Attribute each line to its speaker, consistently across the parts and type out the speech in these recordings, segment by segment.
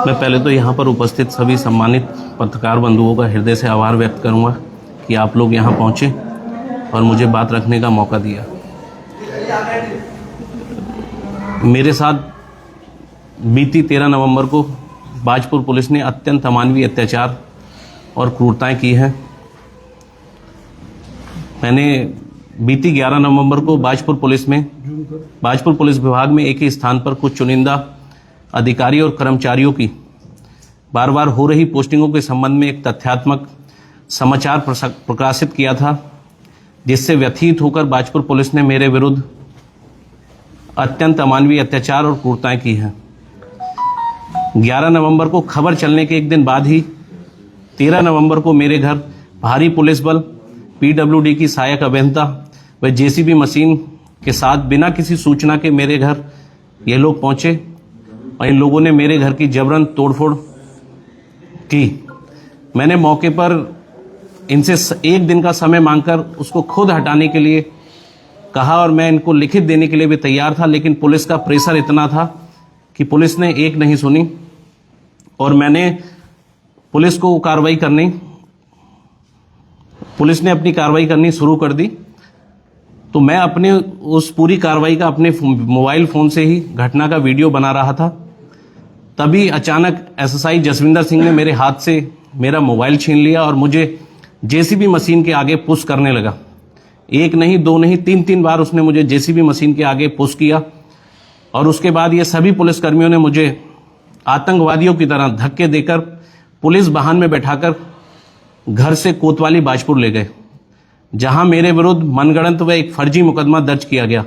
Speaker 1: मैं पहले तो यहाँ पर उपस्थित सभी सम्मानित पत्रकार बंधुओं का हृदय से आभार व्यक्त करूँगा कि आप लोग यहाँ पहुँचे और मुझे बात रखने का मौका दिया। मेरे साथ बीती 13 नवंबर को बाजपुर पुलिस ने अत्यंत अमानवीय अत्याचार और क्रूरताएं की हैं। मैंने बीती 11 नवंबर को बाजपुर पुलिस विभाग में एक ही स्थान पर कुछ चुनिंदा अधिकारी और कर्मचारियों की बार बार हो रही पोस्टिंगों के संबंध में एक तथ्यात्मक समाचार प्रकाशित किया था, जिससे व्यथित होकर बाजपुर पुलिस ने मेरे विरुद्ध अत्यंत अमानवीय अत्याचार और क्रूरताएं की हैं। 11 नवंबर को खबर चलने के एक दिन बाद ही 13 नवंबर को मेरे घर भारी पुलिस बल, पीडब्ल्यूडी की सहायक अभियंता व जेसीबी मशीन के साथ बिना किसी सूचना के मेरे घर ये लोग पहुंचे और इन लोगों ने मेरे घर की जबरन तोड़फोड़ की। मैंने मौके पर इनसे एक दिन का समय मांगकर उसको खुद हटाने के लिए कहा और मैं इनको लिखित देने के लिए भी तैयार था, लेकिन पुलिस का प्रेशर इतना था कि पुलिस ने एक नहीं सुनी और पुलिस ने अपनी कार्रवाई करनी शुरू कर दी। तो मैं अपने उस पूरी कार्रवाई का अपने मोबाइल फ़ोन से ही घटना का वीडियो बना रहा था। तभी अचानक एसएसआई जसविंदर सिंह ने मेरे हाथ से मेरा मोबाइल छीन लिया और मुझे जेसीबी मशीन के आगे पुश करने लगा। एक नहीं, दो नहीं, तीन बार उसने मुझे जेसीबी मशीन के आगे पुश किया और उसके बाद ये सभी पुलिसकर्मियों ने मुझे आतंकवादियों की तरह धक्के देकर पुलिस वाहन में बैठाकर घर से कोतवाली बाजपुर ले गए, जहां मेरे विरुद्ध मनगढ़ंत व एक फर्जी मुकदमा दर्ज किया गया।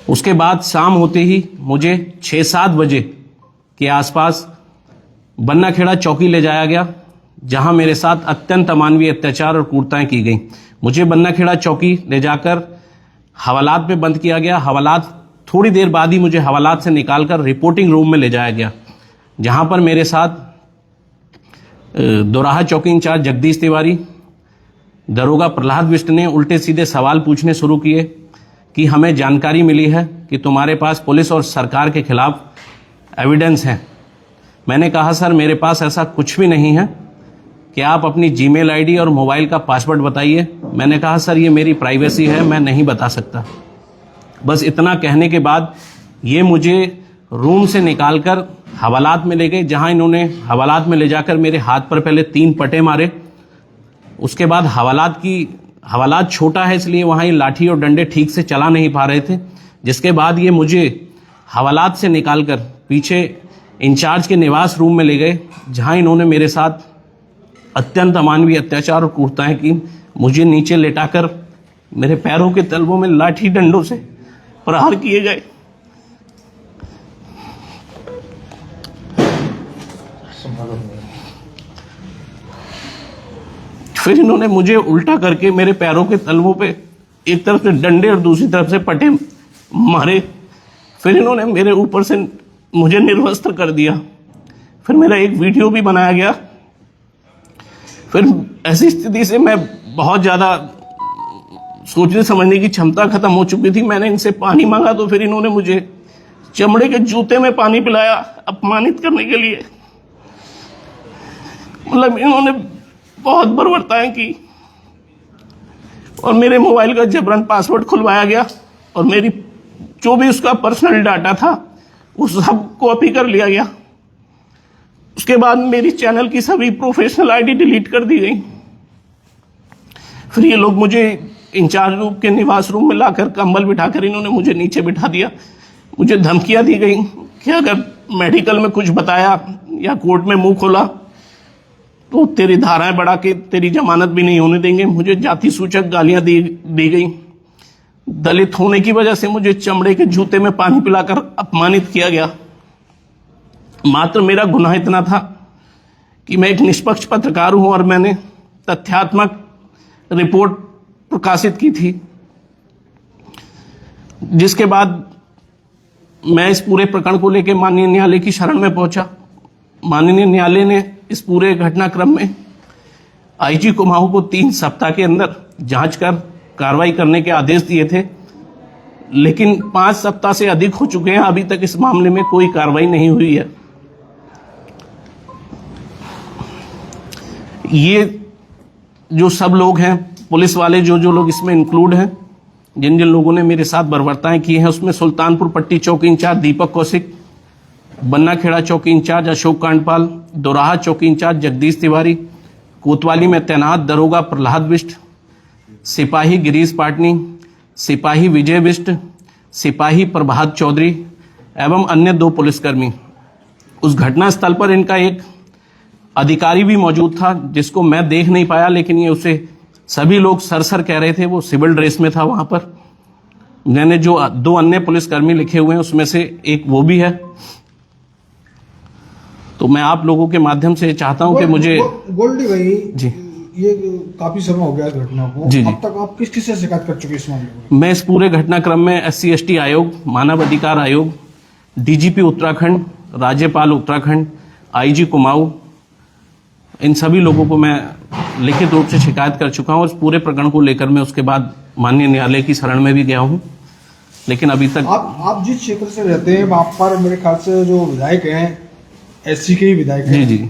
Speaker 1: उसके बाद शाम होते ही मुझे 6-7 बजे के आसपास बन्नाखेड़ा चौकी ले जाया गया, जहां मेरे साथ अत्यंत अमानवीय अत्याचार और क्रूरताएं की गई। मुझे बन्नाखेड़ा चौकी ले जाकर हवालात में बंद किया गया। थोड़ी देर बाद ही मुझे हवालात से निकालकर रिपोर्टिंग रूम में ले जाया गया, जहां पर मेरे साथ दोराहा चौकी इंचार्ज जगदीश तिवारी, दरोगा प्रहलाद बिष्ट ने उल्टे सीधे सवाल पूछने शुरू किए कि हमें जानकारी मिली है कि तुम्हारे पास पुलिस और सरकार के खिलाफ एविडेंस है। मैंने कहा सर, मेरे पास ऐसा कुछ भी नहीं है, कि आप अपनी जीमेल आईडी और मोबाइल का पासवर्ड बताइए। मैंने कहा सर, ये मेरी प्राइवेसी है, मैं नहीं बता सकता। बस इतना कहने के बाद ये मुझे रूम से निकालकर हवालात में ले गए, जहां इन्होंने हवालात में ले जाकर मेरे हाथ पर पहले 3 पटे मारे। उसके बाद हवालात छोटा है इसलिए वहां ये लाठी और डंडे ठीक से चला नहीं पा रहे थे, जिसके बाद ये मुझे हवालात से निकालकर पीछे इंचार्ज के निवास रूम में ले गए, जहां इन्होंने मेरे साथ अत्यंत अमानवीय अत्याचार और क्रूरताएं की। मुझे नीचे लेटाकर मेरे पैरों के तलवों में लाठी डंडों से प्रहार किए गए। फिर इन्होंने मुझे उल्टा करके मेरे पैरों के तलवों पे एक तरफ से डंडे और दूसरी तरफ से पटे मारे। फिर इन्होंने मेरे ऊपर से मुझे निर्वस्त्र कर दिया। फिर मेरा एक वीडियो भी बनाया गया। फिर ऐसी स्थिति से मैं बहुत ज़्यादा सोचने समझने की क्षमता खत्म हो चुकी थी। मैंने इनसे पानी मांगा तो फिर इन्होंने मुझे चमड़े के जूते में पानी पिलाया, अपमानित करने के लिए। मतलब इन्होंने बहुत बर्बरताएं की और मेरे मोबाइल का जबरन पासवर्ड खुलवाया गया और मेरी जो भी उसका पर्सनल डाटा था उस सब कॉपी कर लिया गया। उसके बाद मेरी चैनल की सभी प्रोफेशनल आईडी डिलीट कर दी गई। फिर ये लोग मुझे इंचार्ज रूम के निवास रूम में लाकर कंबल बिठाकर इन्होंने मुझे नीचे बिठा दिया। मुझे धमकियां दी गई कि अगर मेडिकल में कुछ बताया या कोर्ट में मुंह खोला तो तेरी धाराएं बढ़ा के तेरी जमानत भी नहीं होने देंगे। मुझे जाति सूचक गालियां दी गई। दलित होने की वजह से मुझे चमड़े के जूते में पानी पिलाकर अपमानित किया गया। मात्र मेरा गुनाह इतना था कि मैं एक निष्पक्ष पत्रकार हूं और मैंने तथ्यात्मक रिपोर्ट प्रकाशित की थी, जिसके बाद मैं इस पूरे प्रकरण को लेकर माननीय न्यायालय की शरण में पहुंचा। माननीय न्यायालय ने इस पूरे घटनाक्रम में आईजी कुमाऊं को 3 सप्ताह के अंदर जांच कर कार्रवाई करने के आदेश दिए थे, लेकिन 5 सप्ताह से अधिक हो चुके हैं, अभी तक इस मामले में कोई कार्रवाई नहीं हुई है। ये जो सब लोग हैं, पुलिस वाले जो लोग इसमें इंक्लूड हैं, जिन जिन लोगों ने मेरे साथ बर्बरताएं की हैं, उसमें सुल्तानपुर पट्टी चौकी इंचार्ज दीपक कौशिक, बन्ना खेड़ा चौकी इंचार्ज अशोक कांडपाल, दोराहा चौकी इंचार्ज जगदीश तिवारी, कोतवाली में तैनात दरोगा प्रहलाद बिष्ट, सिपाही गिरीश पाटनी, सिपाही विजय बिष्ट, सिपाही प्रभात चौधरी एवं अन्य 2 पुलिसकर्मी। उस घटना स्थल पर इनका एक अधिकारी भी मौजूद था, जिसको मैं देख नहीं पाया, लेकिन ये उसे सभी लोग सर कह रहे थे। वो सिविल ड्रेस में था वहां पर। मैंने जो 2 अन्य पुलिसकर्मी लिखे हुए हैं, उसमें से एक वो भी है। तो मैं आप लोगों के माध्यम से चाहता हूं कि मुझे
Speaker 2: गोल्डी भाई
Speaker 1: जी,
Speaker 2: ये काफी समय हो गया इस घटना को।
Speaker 1: जी,
Speaker 2: अब तक आप किस से शिकायत कर चुके इस मामले में?
Speaker 1: मैं इस पूरे घटनाक्रम में SC/ST आयोग, मानव अधिकार आयोग, DGP उत्तराखंड, राज्यपाल उत्तराखंड, IG कुमाऊं, इन सभी लोगों को मैं लिखित रूप से शिकायत कर चुका हूं। और इस पूरे प्रकरण को लेकर मैं उसके बाद माननीय न्यायालय की शरण में भी गया हूं, लेकिन अभी तक
Speaker 2: आप जिस क्षेत्र से रहते हैं वहां पर मेरे ख्याल से जो विधायक हैं SC के ही विधायक हैं।
Speaker 1: जी,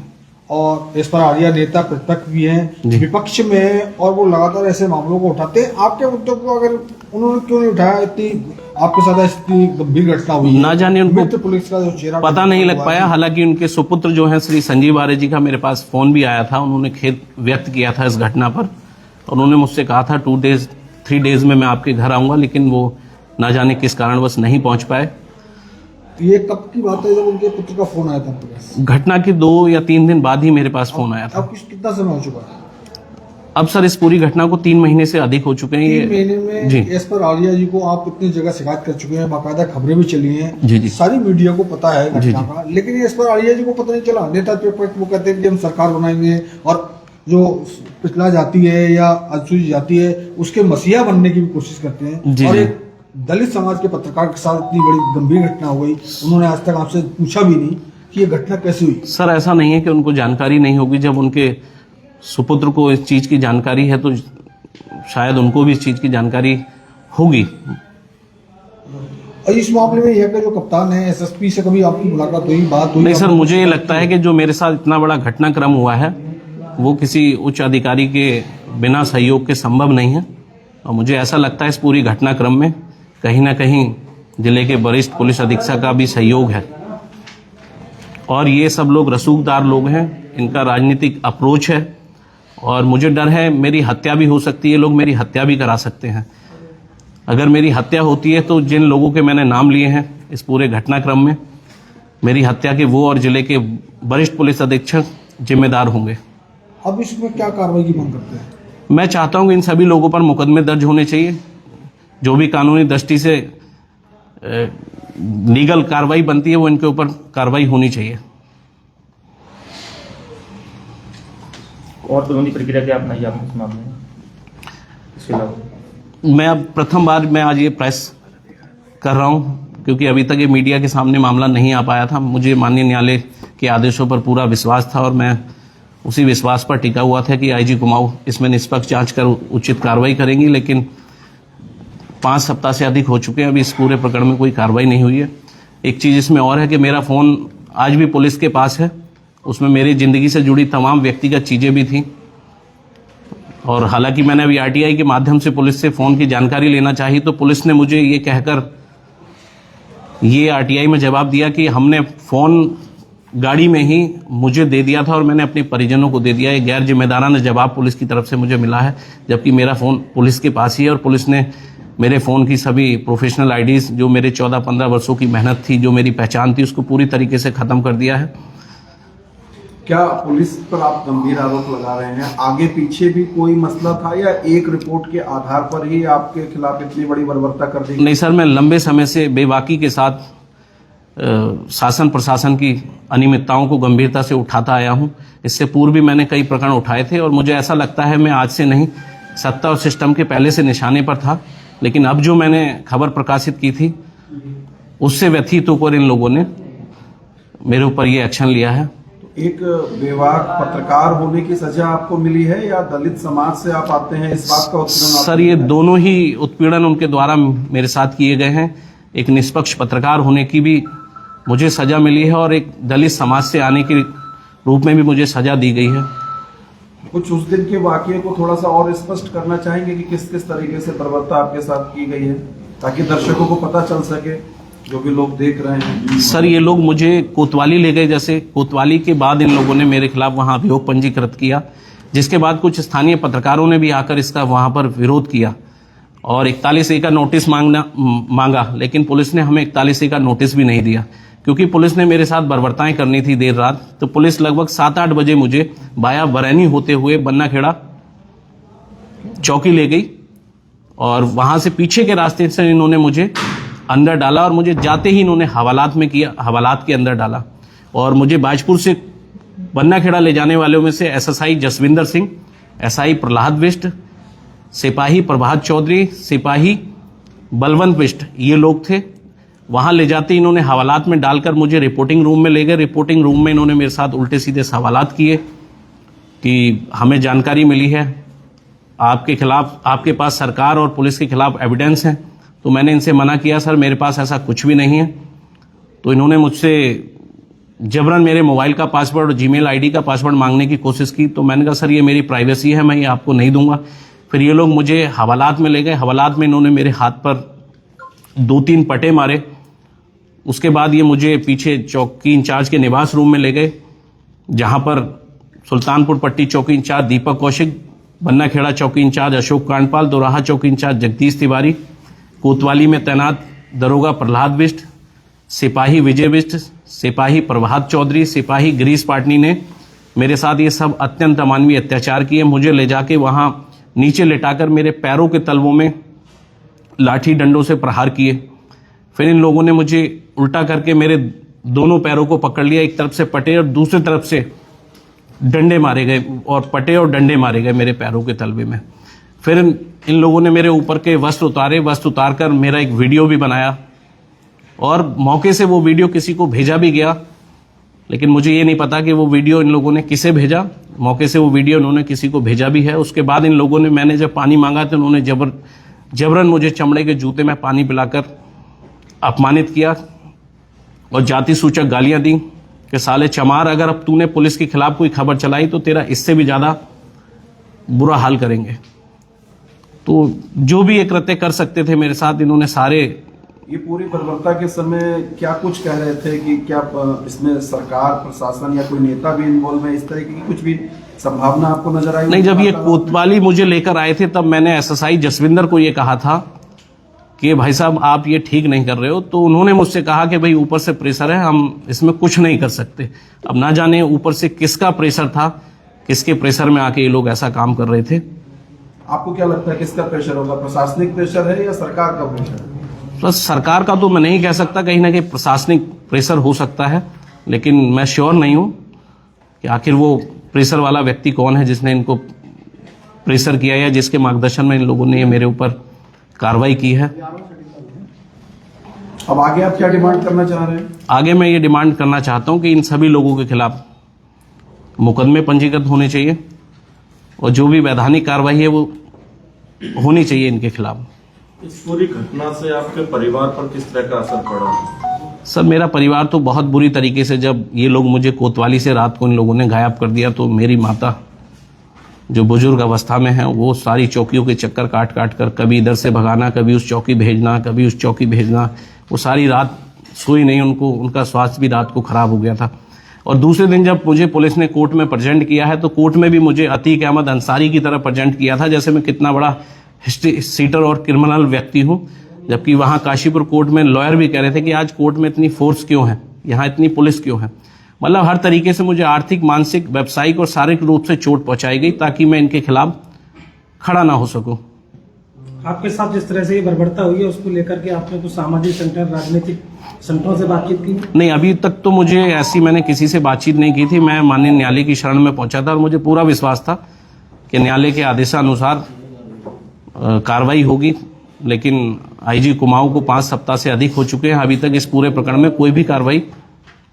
Speaker 2: और इस पर आर्या नेता प्रतिपक्ष भी हैं विपक्ष में, और वो लगातार ऐसे मामलों को उठाते हैं। आपके मुद्दों को अगर उन्होंने क्यों नहीं उठाया? इतनी आपके साथ इतनी गंभीर घटना हुई,
Speaker 1: ना जाने उनको
Speaker 2: पुलिस का जो चेहरा
Speaker 1: पता नहीं लग पाया। हालांकि उनके सुपुत्र जो हैं श्री संजीव आर्य जी का मेरे पास फोन भी आया था। उन्होंने खेद व्यक्त किया था इस घटना पर। उन्होंने मुझसे कहा था 3 डेज में मैं आपके घर आऊंगा, लेकिन वो ना जाने किस कारणवश नहीं पहुंच पाए।
Speaker 2: ये कब की बात है जब उनके पुत्र का फोन आया था आपके पास?
Speaker 1: घटना के 2 या 3 दिन बाद ही मेरे पास फोन आया था।
Speaker 2: अब कितना समय हो चुका है?
Speaker 1: अब सर इस पूरी घटना को 3 महीने से अधिक हो चुके हैं।
Speaker 2: 3 महीने में
Speaker 1: जी,
Speaker 2: इस पर आर्या जी को आप इतनी जगह शिकायत कर चुके हैं, बाकायदा खबरें भी चली हैं।
Speaker 1: जी,
Speaker 2: सारी मीडिया को पता है
Speaker 1: जी,
Speaker 2: घटना का, लेकिन इस पर आर्या जी को पता नहीं चला। नेता प्रतिपक्ष वो कहते हैं कि हम सरकार बनाएंगे, और जो पिछला जाति है या अनुसूचित जाति है उसके मसीहा बनने की भी कोशिश करते हैं। और एक दलित समाज के पत्रकार के साथ इतनी बड़ी गंभीर घटना हो गई, उन्होंने आज तक आपसे पूछा भी नहीं कि ये घटना कैसे हुई।
Speaker 1: सर ऐसा नहीं है कि उनको जानकारी नहीं होगी। जब उनके सुपुत्र को इस चीज की जानकारी है तो शायद उनको भी इस चीज की जानकारी होगी।
Speaker 2: और इस मामले में यह जो कप्तान है SSP से कभी आपकी मुलाकात हुई, बात हुई?
Speaker 1: नहीं सर, मुझे ये लगता है कि जो मेरे साथ इतना बड़ा घटनाक्रम हुआ है वो किसी उच्च अधिकारी के बिना सहयोग के संभव नहीं है। और मुझे ऐसा लगता है इस पूरी घटनाक्रम में कहीं ना कहीं जिले के वरिष्ठ पुलिस अधीक्षक का भी सहयोग है। और ये सब लोग रसूखदार लोग हैं, इनका राजनीतिक अप्रोच है। और मुझे डर है मेरी हत्या भी हो सकती है, लोग मेरी हत्या भी करा सकते हैं। अगर मेरी हत्या होती है तो जिन लोगों के मैंने नाम लिए हैं इस पूरे घटनाक्रम में, मेरी हत्या के वो और जिले के वरिष्ठ पुलिस अधीक्षक जिम्मेदार होंगे।
Speaker 2: अब इसमें क्या कार्रवाई की मांग करते हैं?
Speaker 1: मैं चाहता हूं कि इन सभी लोगों पर मुकदमे दर्ज होने चाहिए। जो भी कानूनी दृष्टि से लीगल कार्रवाई बनती है वो इनके ऊपर कार्रवाई होनी चाहिए।
Speaker 3: और कानूनी प्रक्रिया क्या अपनाई आपने इस मामले में? इसके अलावा
Speaker 1: मैं अब प्रथम बार मैं आज ये प्रेस कर रहा हूं, क्योंकि अभी तक ये मीडिया के सामने मामला नहीं आ पाया था। मुझे माननीय न्यायालय के आदेशों पर पूरा विश्वास था और मैं उसी विश्वास पर टिका हुआ था कि IG कुमाऊं इसमें निष्पक्ष जांच कर उचित कार्रवाई करेंगी। लेकिन 5 सप्ताह से अधिक हो चुके हैं, अभी इस पूरे प्रकरण में कोई कार्रवाई नहीं हुई है। एक चीज इसमें और है कि मेरा फोन आज भी पुलिस के पास है, उसमें मेरी जिंदगी से जुड़ी तमाम व्यक्तिगत चीजें भी थी। और हालांकि मैंने अभी RTI के माध्यम से पुलिस से फोन की जानकारी लेना चाही तो पुलिस ने मुझे ये कहकर ये RTI में जवाब दिया कि हमने फोन गाड़ी में ही मुझे दे दिया था और मैंने अपने परिजनों को दे दिया। ये गैर जिम्मेदाराना जवाब पुलिस की तरफ से मुझे मिला है, जबकि मेरा फोन पुलिस के पास ही है। और पुलिस ने मेरे फोन की सभी प्रोफेशनल IDs जो मेरे 14-15 वर्षों की मेहनत थी, जो मेरी पहचान थी, उसको पूरी तरीके से खत्म कर दिया है।
Speaker 4: क्या पुलिस पर आप गंभीर आरोप लगा रहे हैं, आगे पीछे भी कोई मसला था या एक रिपोर्ट के आधार पर ही आपके खिलाफ इतनी बड़ी बर्बरता कर दी?
Speaker 1: नहीं सर, मैं लंबे समय से बेबाकी के साथ शासन प्रशासन की अनियमितताओं को गंभीरता से उठाता आया हूं। इससे पूर्व भी मैंने कई प्रकरण उठाए थे और मुझे ऐसा लगता है मैं आज से नहीं, सत्ता और सिस्टम के पहले से निशाने पर था। लेकिन अब जो मैंने खबर प्रकाशित की थी उससे व्यथित होकर इन लोगों ने मेरे ऊपर ये एक्शन लिया है।
Speaker 4: एक बेवाक पत्रकार होने की सजा आपको मिली है या दलित समाज से आप आते हैं इस बात का उत्पीड़न?
Speaker 1: सर ये दोनों ही उत्पीड़न उनके द्वारा मेरे साथ किए गए हैं। एक निष्पक्ष पत्रकार होने की भी मुझे सजा मिली है और एक दलित समाज से आने के रूप में भी मुझे सजा दी गई है।
Speaker 4: कुछ उस दिन के वाकये को थोड़ा सा और स्पष्ट करना चाहेंगे कि किस किस तरीके से बर्बरता आपके साथ की गई है, ताकि दर्शकों को पता चल सके, जो भी लोग देख रहे हैं।
Speaker 1: सर ये लोग मुझे कोतवाली ले गए, जैसे कोतवाली के बाद इन लोगों ने मेरे खिलाफ वहां अभियोग पंजीकृत किया, जिसके बाद कुछ स्थानीय पत्रकारों ने भी आकर इसका वहां पर विरोध किया और 41A का नोटिस मांगा, लेकिन पुलिस ने हमें 41A का नोटिस भी नहीं दिया, क्योंकि पुलिस ने मेरे साथ बर्बरताएं करनी थी देर रात। तो पुलिस लगभग 7-8 बजे मुझे बाया बरैनी होते हुए बन्ना खेड़ा चौकी ले गई और वहां से पीछे के रास्ते से इन्होंने मुझे अंदर डाला और मुझे जाते ही इन्होंने हवालात के अंदर डाला और मुझे बाजपुर से बन्ना खेड़ा ले जाने वालों में से SSI जसविंदर सिंह, SI प्रहलाद बिष्ट, सिपाही प्रभात चौधरी, सिपाही बलवंत बिष्ट, ये लोग थे। वहां ले जाते इन्होंने हवालात में डालकर मुझे रिपोर्टिंग रूम में ले गए। रिपोर्टिंग रूम में इन्होंने मेरे साथ उल्टे सीधे सवालात किए कि हमें जानकारी मिली है आपके खिलाफ, आपके पास सरकार और पुलिस के खिलाफ एविडेंस है। तो मैंने इनसे मना किया, सर मेरे पास ऐसा कुछ भी नहीं है। तो इन्होंने मुझसे जबरन मेरे मोबाइल का पासवर्ड और जीमेल आईडी का पासवर्ड मांगने की कोशिश की। तो मैंने कहा सर ये मेरी प्राइवेसी है, मैं ये आपको नहीं दूंगा। फिर ये लोग मुझे हवालात में ले गए। हवालात में इन्होंने मेरे हाथ पर 2-3 पटे मारे। उसके बाद ये मुझे पीछे चौकी इंचार्ज के निवास रूम में ले गए, जहां पर सुल्तानपुर पट्टी चौकी इंचार्ज दीपक कौशिक, बन्ना खेड़ा चौकी इंचार्ज अशोक कांडपाल, दोराहा चौकी इंचार्ज जगदीश तिवारी, कोतवाली में तैनात दरोगा प्रहलाद बिष्ट, सिपाही विजय बिष्ट, सिपाही प्रभात चौधरी, सिपाही गिरीश पाटनी ने मेरे साथ ये सब अत्यंत अमानवीय अत्याचार किए। मुझे ले जाके वहां नीचे लिटाकर मेरे पैरों के तलवों में लाठी डंडों से प्रहार किए। फिर इन लोगों ने मुझे उल्टा करके मेरे दोनों पैरों को पकड़ लिया, एक तरफ से पटे और दूसरी तरफ से डंडे मारे गए और पटे और डंडे मारे गए मेरे पैरों के तलवे में। फिर इन लोगों ने मेरे ऊपर के वस्त्र उतारे, वस्त्र उतारकर मेरा एक वीडियो भी बनाया और मौके से वो वीडियो किसी को भेजा भी गया, लेकिन मुझे ये नहीं पता कि वो वीडियो इन लोगों ने किसे भेजा। मौके से वो वीडियो उन्होंने किसी को भेजा भी है। उसके बाद इन लोगों ने, मैंने जब पानी मांगा तो उन्होंने जबरन मुझे चमड़े के जूते में पानी पिलाकर अपमानित किया और जाति सूचक गालियां दी कि साले चमार, अगर अब तूने पुलिस के खिलाफ कोई खबर चलाई तो तेरा इससे भी ज्यादा बुरा हाल करेंगे। तो जो भी ये कृत्य कर सकते थे मेरे साथ, इन्होंने सारे।
Speaker 4: ये पूरी बर्बरता के समय क्या कुछ कह रहे थे कि क्या इसमें सरकार, प्रशासन या कोई नेता भी इन्वॉल्व है, इस तरह की कुछ भी संभावना आपको नजर आई?
Speaker 1: नहीं, जब ये कोतवाली मुझे लेकर आए थे तब मैंने SSI जसविंदर को ये कहा था कि भाई साहब आप ये ठीक नहीं कर रहे हो। तो उन्होंने मुझसे कहा कि भाई ऊपर से प्रेशर है, हम इसमें कुछ नहीं कर सकते। अब ना जाने ऊपर से किसका प्रेशर था, किसके प्रेशर में आके ये लोग ऐसा काम कर रहे थे।
Speaker 4: आपको क्या लगता है किसका प्रेशर होगा? प्रशासनिक प्रेशर है या सरकार का प्रेशर है?
Speaker 1: बस सरकार का तो मैं नहीं कह सकता, कहीं ना कहीं प्रशासनिक प्रेशर हो सकता है, लेकिन मैं श्योर नहीं हूं कि आखिर वो प्रेशर वाला व्यक्ति कौन है जिसने इनको प्रेशर किया या जिसके मार्गदर्शन में इन लोगों ने ये मेरे ऊपर कार्रवाई की है।
Speaker 4: अब आगे आप क्या डिमांड करना चाह रहे हैं?
Speaker 1: आगे मैं ये डिमांड करना चाहता हूं कि इन सभी लोगों के खिलाफ मुकदमे पंजीकृत होने चाहिए और जो भी वैधानिक कार्रवाई है वो होनी चाहिए इनके खिलाफ।
Speaker 5: इस पूरी घटना से आपके परिवार पर किस तरह का असर पड़ा?
Speaker 1: सर मेरा परिवार तो बहुत बुरी तरीके से, जब ये लोग मुझे कोतवाली से रात को इन लोगों ने गायब कर दिया तो मेरी माता जो बुजुर्ग अवस्था में है वो सारी चौकियों के चक्कर काट कर कभी इधर से भगाना, कभी उस चौकी भेजना, कभी उस चौकी भेजना, वो सारी रात सोई नहीं। उनका स्वास्थ्य भी रात को खराब हो गया था। और दूसरे दिन जब मुझे पुलिस ने कोर्ट में प्रेजेंट किया है तो कोर्ट में भी मुझे अतीक अहमद अंसारी की तरह प्रेजेंट किया था, जैसे मैं कितना बड़ा हिस्ट्री सीटर और क्रिमिनल व्यक्ति हूं। जबकि वहां काशीपुर कोर्ट में लॉयर भी कह रहे थे कि आज कोर्ट में इतनी फोर्स क्यों है, यहाँ इतनी पुलिस क्यों है। मतलब हर तरीके से मुझे आर्थिक, मानसिक, व्यावसायिक और शारीरिक रूप से चोट पहुंचाई गई ताकि मैं इनके खिलाफ खड़ा ना हो सकूं।
Speaker 6: आपके साथ जिस तरह से ये बर्बरता हुई है उसको लेकर के आपने कुछ सामाजिक संगठन, राजनीतिक संगठनों से बातचीत की?
Speaker 1: नहीं, अभी तक तो मुझे ऐसी मैंने किसी से बातचीत नहीं की थी। मैं माननीय न्यायालय की शरण में पहुंचा था और मुझे पूरा विश्वास था कि न्यायालय के आदेशानुसार कार्रवाई होगी, लेकिन IG कुमाऊं को 5 सप्ताह से अधिक हो चुके हैं, अभी तक इस पूरे प्रकरण में कोई भी कार्रवाई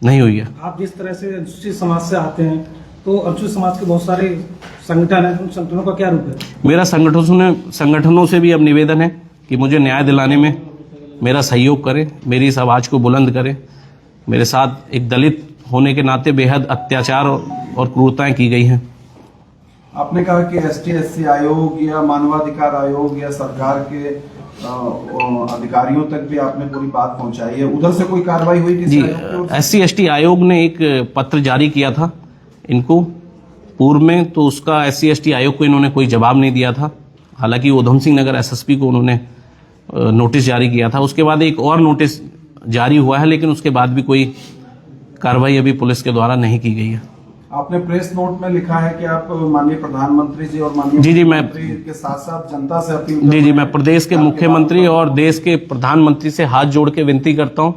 Speaker 1: नहीं हुई है।
Speaker 6: आप जिस तरह से अनुसूचित समाज से आते हैं, तो अनुसूचित समाज के बहुत सारे संगठन हैं, उन संगठनों का क्या रूप है?
Speaker 1: मेरा संगठनों से भी अब निवेदन है कि मुझे न्याय दिलाने में मेरा सहयोग करें, मेरी इस आवाज़ को बुलंद करें। मेरे साथ एक दलित होने के नाते बेहद अत्याचार और क्रूरताएं की गई हैं।
Speaker 4: आपने कहा कि ST/SC आयोग या मानवाधिकार आयोग या सरकार के अधिकारियों तक भी आपने पूरी बात पहुंचाई है, उधर से कोई कार्रवाई हुई किसी
Speaker 1: जी,
Speaker 4: आयोग की ओर से?
Speaker 1: SC/ST आयोग ने एक पत्र जारी किया था इनको पूर्व में, तो उसका SC/ST आयोग को इन्होंने कोई जवाब नहीं दिया था। हालांकि उधम सिंह नगर SSP को उन्होंने नोटिस जारी किया था। उसके बाद एक और नोटिस जारी हुआ है, लेकिन उसके बाद भी कोई कार्रवाई अभी पुलिस के द्वारा नहीं की गई है।
Speaker 4: आपने प्रेस नोट में लिखा है कि आप माननीय प्रधानमंत्री जी और माननीय
Speaker 1: जी, मैं
Speaker 4: मुख्यमंत्री के साथ साथ जनता से अपील करते
Speaker 1: जी,
Speaker 4: हैं
Speaker 1: मैं प्रदेश के
Speaker 4: कि आपके
Speaker 1: मुख्यमंत्री
Speaker 4: बातों
Speaker 1: और देश के प्रधानमंत्री से हाथ जोड़ के विनती करता हूं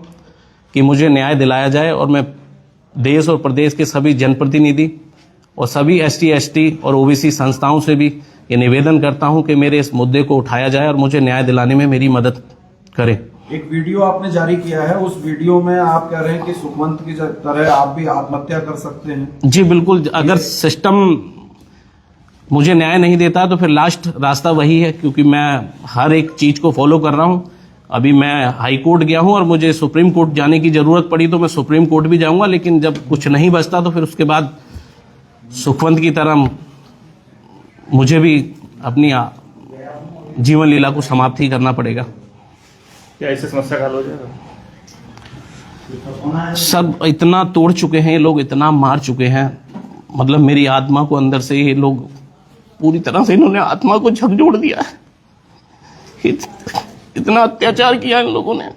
Speaker 1: कि मुझे न्याय दिलाया जाए, और मैं देश और प्रदेश के सभी जनप्रतिनिधि और सभी ST/ST और OBC संस्थाओं से भी ये निवेदन करता हूं कि मेरे इस मुद्दे को उठाया जाए और मुझे न्याय दिलाने में मेरी मदद करें।
Speaker 4: एक वीडियो आपने जारी किया है, उस वीडियो में आप कह रहे हैं कि सुखवंत की तरह आप भी आत्महत्या कर सकते हैं।
Speaker 1: जी बिल्कुल, अगर सिस्टम मुझे न्याय नहीं देता तो फिर लास्ट रास्ता वही है, क्योंकि मैं हर एक चीज को फॉलो कर रहा हूं। अभी मैं हाई कोर्ट गया हूं और मुझे सुप्रीम कोर्ट जाने की जरूरत पड़ी तो मैं सुप्रीम कोर्ट भी जाऊंगा, लेकिन जब कुछ नहीं बचता तो फिर उसके बाद सुखवंत की तरह मुझे भी अपनी जीवन लीला को समाप्ति करना पड़ेगा।
Speaker 3: क्या इससे समस्या का हल हो जाएगा?
Speaker 1: सब इतना तोड़ चुके हैं ये लोग, इतना मार चुके हैं, मतलब मेरी आत्मा को अंदर से ये लोग पूरी तरह से इन्होंने आत्मा को झकझोर दिया है। इतना अत्याचार किया इन लोगों ने।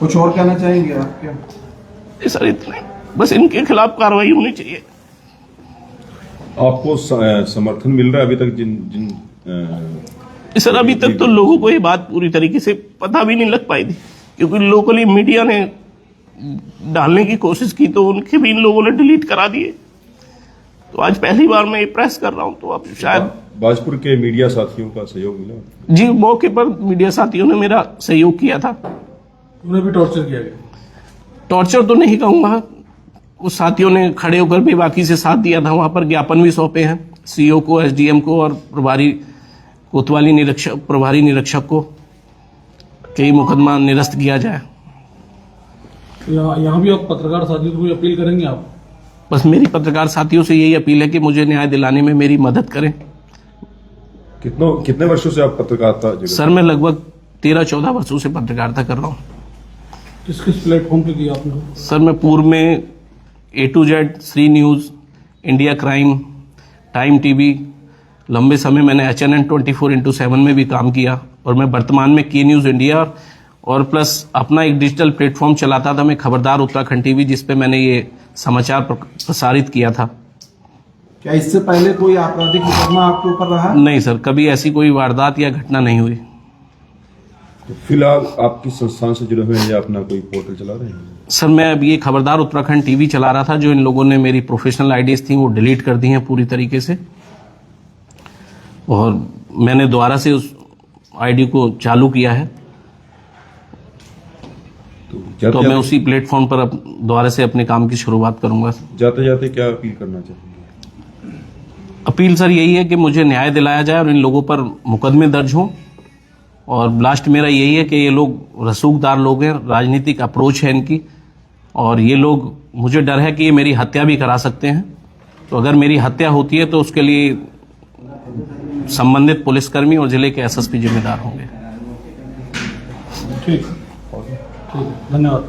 Speaker 4: कुछ और कहना चाहेंगे आप क्या?
Speaker 1: ये सर इतने, बस इनके खिलाफ कार्रवाई होनी चाहिए।
Speaker 5: आपको समर्थन मिल रहा है अभी तक जिन जिन
Speaker 1: सर अभी तक तो लोगों को ये बात पूरी तरीके से पता भी नहीं लग पाई थी, क्योंकि लोकली मीडिया ने डालने की कोशिश की तो उनके भी इन लोगों ने डिलीट करा दिए। तो आज पहली बार मैं ये प्रेस कर रहा हूं, तो अब शायद
Speaker 5: बाजपुर के मीडिया साथियों का सहयोग मिला।
Speaker 1: जी, मौके पर मीडिया साथियों ने मेरा सहयोग किया था।
Speaker 2: उन्हें भी टॉर्चर किया गया?
Speaker 1: टॉर्चर तो नहीं कहूंगा, उस साथियों ने खड़े होकर भी बाकी से साथ दिया था। वहां पर ज्ञापन भी सौंपे हैं CO को, SDM को और कोतवाली प्रभारी निरीक्षक को कि मुकदमा निरस्त किया जाए।
Speaker 2: यहाँ भी आप पत्रकार साथियों को अपील करेंगे आप?
Speaker 1: बस मेरी पत्रकार साथियों से यही अपील है कि मुझे न्याय दिलाने में मेरी मदद करें।
Speaker 5: कितने वर्षों से आप पत्रकारिता जगत?
Speaker 1: सर मैं लगभग 13-14 वर्षों से पत्रकारिता कर रहा हूँ।
Speaker 2: किस किस प्लेटफॉर्म पे किया आपने?
Speaker 1: सर मैं पूर्व में A to Z, Shri news, India crime, time TV, लंबे समय मैंने HNN 24/7 में भी काम किया, और मैं वर्तमान में के न्यूज़ इंडिया और प्लस अपना एक डिजिटल प्लेटफॉर्म चलाता था मैं, खबरदार उत्तराखंड TV, जिसपे मैंने ये समाचार प्रसारित किया था।
Speaker 4: क्या इससे पहले कोई आपराधिक मुकदमा आपके ऊपर रहा?
Speaker 1: नहीं सर, कभी ऐसी कोई वारदात या घटना नहीं हुई।
Speaker 5: तो फिलहाल आप किस संस्थान से जुड़े हुए हैं या अपना कोई पोर्टल चला रहे हैं?
Speaker 1: सर मैं अब ये खबरदार उत्तराखंड TV चला रहा था, जो इन लोगों ने मेरी प्रोफेशनल आईडीज थी वो डिलीट कर दी हैं पूरी तरीके से, और मैंने दोबारा से उस आईडी को चालू किया है। तो मैं उसी प्लेटफॉर्म पर अब दोबारा से अपने काम की शुरुआत करूंगा।
Speaker 5: जाते जाते क्या अपील करना चाहेंगे?
Speaker 1: अपील सर यही है कि मुझे न्याय दिलाया जाए और इन लोगों पर मुकदमे दर्ज हों, और लास्ट मेरा यही है कि ये लोग रसूखदार लोग हैं, राजनीतिक अप्रोच है इनकी, और ये लोग, मुझे डर है कि ये मेरी हत्या भी करा सकते हैं। तो अगर मेरी हत्या होती है तो उसके लिए संबंधित पुलिसकर्मी और जिले के SSP जिम्मेदार होंगे।
Speaker 2: ठीक, धन्यवाद।